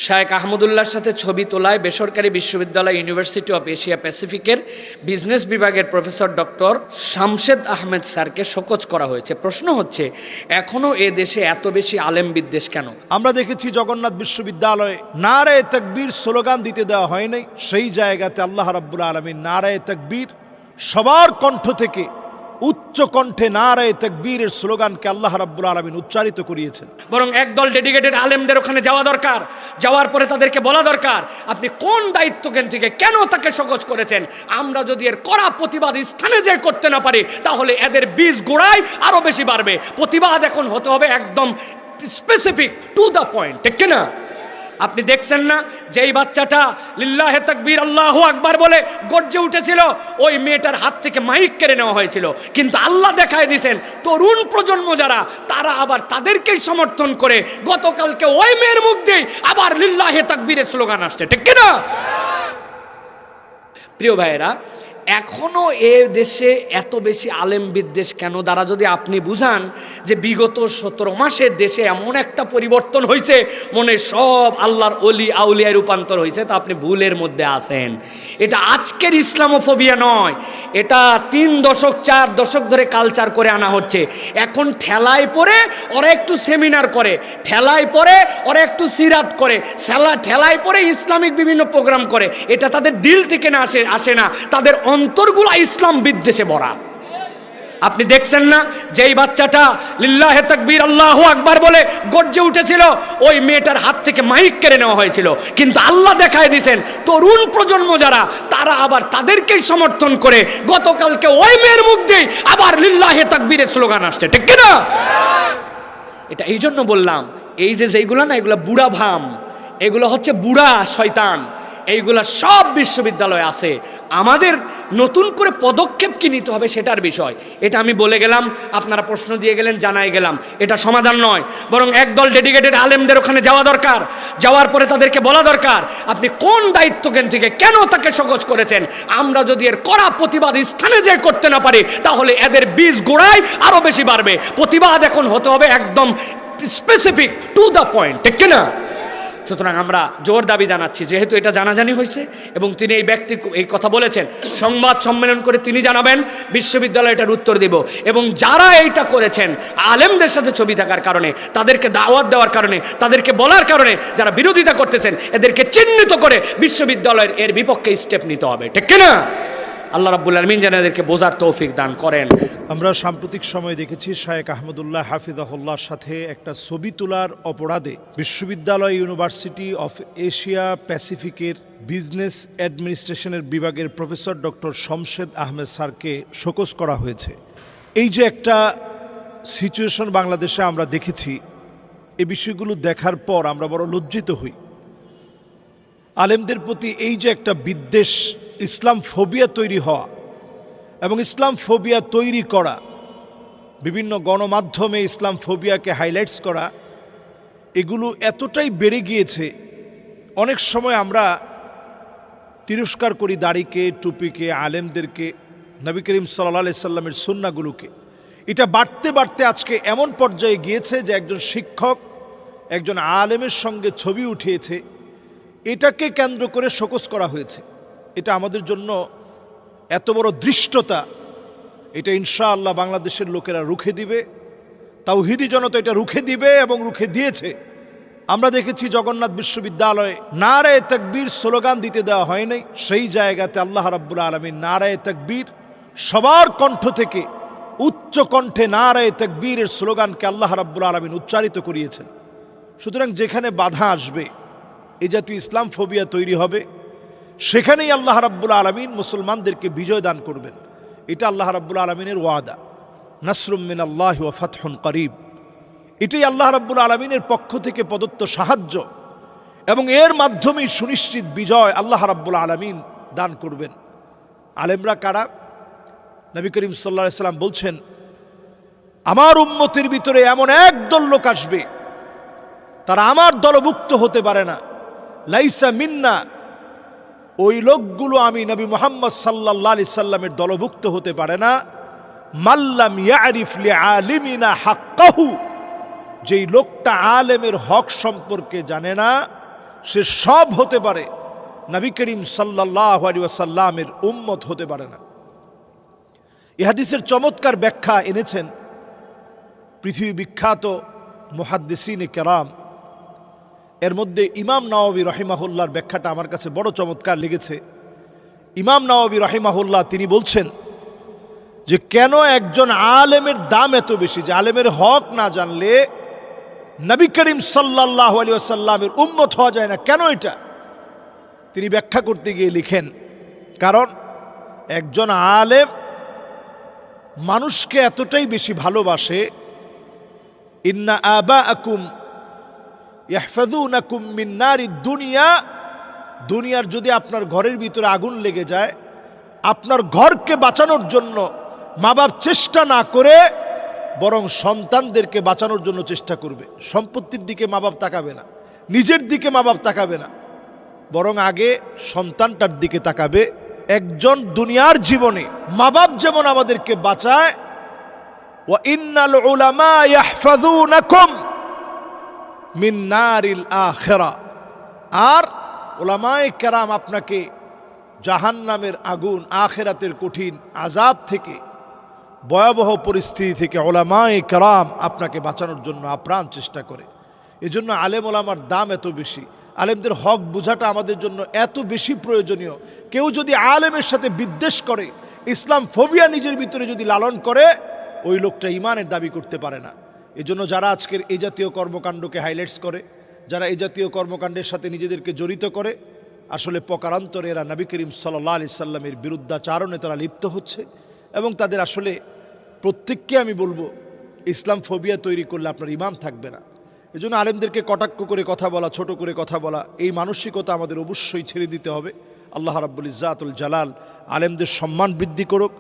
শায়েখ আহমদুল্লাহর সাথে ছবি তোলায় বেসরকারি বিশ্ববিদ্যালয় ইউনিভার্সিটি অফ এশিয়া প্যাসিফিকের বিজনেস বিভাগের প্রফেসর ডক্টর শামশেদ আহমেদ স্যারকে শোকজ করা হয়েছে। প্রশ্ন হচ্ছে, এখনও এ দেশে এত বেশি আলেম বিদ্বেষ কেন? আমরা দেখেছি জগন্নাথ বিশ্ববিদ্যালয়ে নারায়ে তাকবীর স্লোগান দিতে দেওয়া হয় নাই, সেই জায়গাতে আল্লাহ রাব্বুল আলামিন নারায়ে তাকবীর সবার কণ্ঠ থেকে উচ্চ কণ্ঠে নারায়ে তাকবীরের স্লোগানকে আল্লাহ রাব্বুল আলামিন উচ্চারিত করিয়েছেন। বরং একদল ডেডিকেটেড আলেমদের ওখানে যাওয়া দরকার, যাওয়ার পরে তাদেরকে বলা দরকার আপনি কোন দায়িত্বজ্ঞান থেকে কেন তাকে শোকজ করেছেন। আমরা যদি এর কড়া প্রতিবাদ স্থানে যে করতে না পারি তাহলে এদের বীজ গোড়ায় আরো বেশি বাড়বে। প্রতিবাদ এখন হতে হবে একদম স্পেসিফিক, টু দ্য পয়েন্ট, ঠিক না? আপনি দেখছেন না যেই বাচ্চাটা লিল্লাহে তাকবীর আল্লাহু আকবার বলে গর্জে উঠেছিল, ওই মেয়েটার হাত থেকে মাইক কেড়ে নেওয়া হয়েছিল, কিন্তু আল্লাহ দেখায় দিয়েছেন তরুণ প্রজন্ম যারা, তারা আবার তাদেরকেই সমর্থন করে গতকালকে ওই মেয়ের মুখ দিয়ে আবার লিল্লাহে তাকবীরের স্লোগান আসছে, ঠিক না? প্রিয় ভাইয়েরা, এখনো এ দেশে এত বেশি আলেম বিদ্বেষ কেন? দ্বারা যদি আপনি বুঝান যে বিগত 17 মাসের দেশে এমন একটা পরিবর্তন হয়েছে, মনে সব আল্লাহর অলি আউলিয়ায় রূপান্তর হয়েছে, তা আপনি ভুলের মধ্যে আছেন। এটা আজকের ইসলামোফোবিয়া নয়, এটা 3 দশক 4 দশক ধরে কালচার করে আনা হচ্ছে। এখন ঠেলায় পরে ওরা একটু সেমিনার করে, ঠেলায় পরে ওরা একটু সিরাত করে, ঠেলায় পরে ইসলামিক বিভিন্ন প্রোগ্রাম করে। এটা তাদের দিল থেকে না আসে না, তাদের অন্তরগুলো ইসলাম বিদ্বেষে ভরা। আপনি দেখছেন না যেই বাচ্চাটা লিল্লাহে তাকবীর আল্লাহু আকবার বলে গর্জে উঠেছিল, ওই মেয়েটার হাত থেকে মাইক কেড়ে নেওয়া হয়েছিল, কিন্তু আল্লাহ দেখায় দিয়েছেন তরুণ প্রজন্ম যারা, তারা আবার তাদেরকেই সমর্থন করে গতকালকে ওই মেয়ের মুখ দিয়ে আবার লিল্লাহে তাকবীরের স্লোগান আসছে, ঠিক না? এটা এই জন্য বললাম, এই যেইগুলো না, এগুলো বুড়া ভাম, এগুলো হচ্ছে বুড়া শয়তান, এইগুলা সব বিশ্ববিদ্যালয়ে আছে। আমাদের নতুন করে পদক্ষেপ কি নিতে হবে সেটার বিষয়। এটা আমি বলে গেলাম, আপনারা প্রশ্ন দিয়ে গেলেন, জানাই গেলাম, এটা সমাধান নয়। বরং একদল ডেডিকেটেড আলেমদের ওখানে যাওয়া দরকার, যাওয়ার পরে তাদেরকে বলা দরকার আপনি কোন দায়িত্বজ্ঞান থেকে কেন তাকে শোকজ করেছেন। আমরা যদি এর কড়া প্রতিবাদ স্থানে যে করতে না পারি তাহলে এদের বীজ গোড়ায় আরো বেশি বাড়বে। প্রতিবাদ এখন হতে হবে একদম স্পেসিফিক, টু দ্য পয়েন্ট, ঠিক না? সুতরাং আমরা জোর দাবি জানাচ্ছি, যেহেতু এটা জানাজানি হয়েছে এবং তিনি এই ব্যক্তি এই কথা বলেছেন, সংবাদ সম্মেলন করে তিনি জানাবেন, বিশ্ববিদ্যালয় এটার উত্তর দেব। এবং যারা এইটা করেছেন আলেমদের সাথে ছবি থাকার কারণে, তাদেরকে দাওয়াত দেওয়ার কারণে, তাদেরকে বলার কারণে, যারা বিরোধিতা করতেছেন এদেরকে চিহ্নিত করে বিশ্ববিদ্যালয়ের এর বিপক্ষে স্টেপ নিতে হবে, ঠিক না? আল্লাহ রাব্বুল আলামিন যেন এদেরকে বোঝার তৌফিক দান করেন। আমরা সাম্প্রতিক সময় দেখেছি শায়েখ আহমদুল্লাহ হাফিজাহুল্লাহর সাথে একটা ছবি তোলার অপরাধে বিশ্ববিদ্যালয় ইউনিভার্সিটি অফ এশিয়া প্যাসিফিকের বিজনেস অ্যাডমিনিস্ট্রেশনের বিভাগের প্রফেসর ডক্টর শামশেদ আহমেদ স্যারকে শোকজ করা হয়েছে। এই যে একটা সিচুয়েশন বাংলাদেশে আমরা দেখেছি, এই বিষয়গুলো দেখার পর আমরা বড় লজ্জিত হই। আলেমদের প্রতি এই যে একটা বিদ্বেষ, ইসলাম ফোবিয়া তৈরি হওয়া এবং ইসলাম ফোবিয়া তৈরি করা, বিভিন্ন গণমাধ্যমে ইসলাম ফোবিয়াকে হাইলাইটস করা, এগুলো এতটাই বেড়ে গিয়েছে, অনেক সময় আমরা তিরস্কার করি দাড়িকে, টুপিকে, আলেমদেরকে, নবী করিম সাল্লাল্লাহু আলাইহি সাল্লামের সুন্নাহগুলোকে। এটা বাড়তে বাড়তে আজকে এমন পর্যায়ে গিয়েছে যে একজন শিক্ষক একজন আলেমের সঙ্গে ছবি উঠিয়েছে, এটাকে কেন্দ্র করে শোকজ করা হয়েছে। এটা আমাদের জন্য এত বড় দৃষ্টতা, এটা ইনশাআল্লাহ বাংলাদেশের লোকেরা রুখে দিবে, তাওহীদি জনতা এটা রুখে দিবে এবং রুখে দিয়েছে। আমরা দেখেছি জগন্নাথ বিশ্ববিদ্যালয়ে নারায়ে তাকবীর স্লোগান দিতে দেওয়া হয় নাই, সেই জায়গাতে আল্লাহ রাব্বুল আলামিন নারায়ে তাকবীর সবার কণ্ঠ থেকে উচ্চ কণ্ঠে নারায়ে তাকবীরের স্লোগানকে আল্লাহ রাব্বুল আলামিন উচ্চারিত করিয়েছেন। সুতরাং যেখানে বাধা আসবে, এই জাতীয় ইসলাম ফোবিয়া তৈরি হবে, সেখানেই আল্লাহ রাব্বুল আলামিন মুসলমানদেরকে বিজয় দান করবেন। এটা আল্লাহ রাব্বুল আলামিনের ওয়াদা, নাসরুম মিনাল্লাহি ওয়া ফাতহুন করিব। এটাই আল্লাহ রাব্বুল আলামিনের পক্ষ থেকে প্রদত্ত সাহায্য এবং এর মাধ্যমেই সুনিশ্চিত বিজয় আল্লাহ রাব্বুল আলামিন দান করবেন। আলেমরা কারা? নবী করিম সাল্লাল্লাহু আলাইহি সাল্লাম বলছেন, আমার উম্মতের ভিতরে এমন একদল লোক আসবে, তারা আমার দলভুক্ত হতে পারে না, লাইসা মিন্না, ওই লোকগুলো আমি নবী মুহাম্মদ সাল্লাল্লাহু আলাইহি সাল্লামের দলভুক্ত হতে পারে না, মাল্লাম ইয়ারিফ লিআলিমিনা হাক্কাহু, যেই লোকটা আলেমের হক সম্পর্কে জানে না, সে সব হতে পারে, নবী করিম সাল্লাল্লাহু আলাইহি ওয়াসাল্লামের উম্মত হতে পারে না। এই হাদিসের চমৎকার ব্যাখ্যা এনেছেন পৃথিবী বিখ্যাত মুহাদ্দিসিনে কেরাম। এর মধ্যে ইমাম নাওয়াবী রাহিমাহুল্লাহর ব্যাখ্যাটা আমার কাছে বড় চমৎকার লেগেছে। ইমাম নাওয়াবী রাহিমাহুল্লাহ তিনি বলছেন যে কেন একজন আলেমের দাম এত বেশি, যে আলেমের হক না জানলে নবী করিম সাল্লাল্লাহু আলাইহি ওয়াসাল্লামের উম্মত হওয়া যায় না, কেন এটা? তিনি ব্যাখ্যা করতে গিয়ে লিখেন, কারণ একজন আলেম মানুষকে এতটাই বেশি ভালোবাসে, ইন্না আবাআকুম ইয়াহফাযুনাকুম মিন নারিদ দুনিয়া, দুনিয়ার যদি আপনার ঘরের ভিতরে আগুন লেগে যায়, আপনার ঘরকে বাঁচানোর জন্য মা বাপ চেষ্টা না করে বরং সন্তানদেরকে বাঁচানোর জন্য চেষ্টা করবে। সম্পত্তির দিকে মা বাপ তাকাবে না, নিজের দিকে মা বাপ তাকাবে না, বরং আগে সন্তানটার দিকে তাকাবে। একজন দুনিয়ার জীবনে মা বাপ যেমন আমাদেরকে বাঁচায়, ওয়া ইন্নাল উলামা ইয়াহফাযুনাকুম মিন নারিল আখিরা, আর উলামায়ে কেরাম আপনাকে জাহান্নামের আগুন, আখিরাতের কঠিন আযাব থেকে, ভয়াবহ পরিস্থিতি থেকে উলামায়ে কেরাম আপনাকে বাঁচানোর জন্য আপ্রাণ চেষ্টা করে। এজন্য আলেম ওলামার দাম এত বেশি, আলেমদের হক বোঝাটা আমাদের জন্য এত বেশি প্রয়োজনীয়। কেউ যদি আলেমের সাথে বিদ্বেষ করে, ইসলাম ফোবিয়া নিজের ভিতরে যদি লালন করে, ওই লোকটা ঈমানের দাবি করতে পারে না। এজন্য যারা আজকের এই জাতীয় কর্মকাণ্ডকে হাইলাইটস করে, যারা এই জাতীয় কর্মকাণ্ডের সাথে নিজেদেরকে জড়িত করে, আসলে প্রকারান্তরে এরা নবী করিম সাল্লাল্লাহু আলাইহি সাল্লামের বিরুদ্ধাচারণে তারা লিপ্ত হচ্ছে। এবং তাদের আসলে প্রত্যেককে আমি বলবো, ইসলাম ফোবিয়া তৈরি করলে আপনার ঈমান থাকবে না। এজন্য আলেমদেরকে কটাক্ষ করে কথা বলা, ছোট করে কথা বলা, এই মানসিকতা আমাদের অবশ্যই ছেড়ে দিতে হবে। আল্লাহ রাব্বুল ইজ্জাতুল জালাল আলেমদের সম্মান বৃদ্ধি করুক।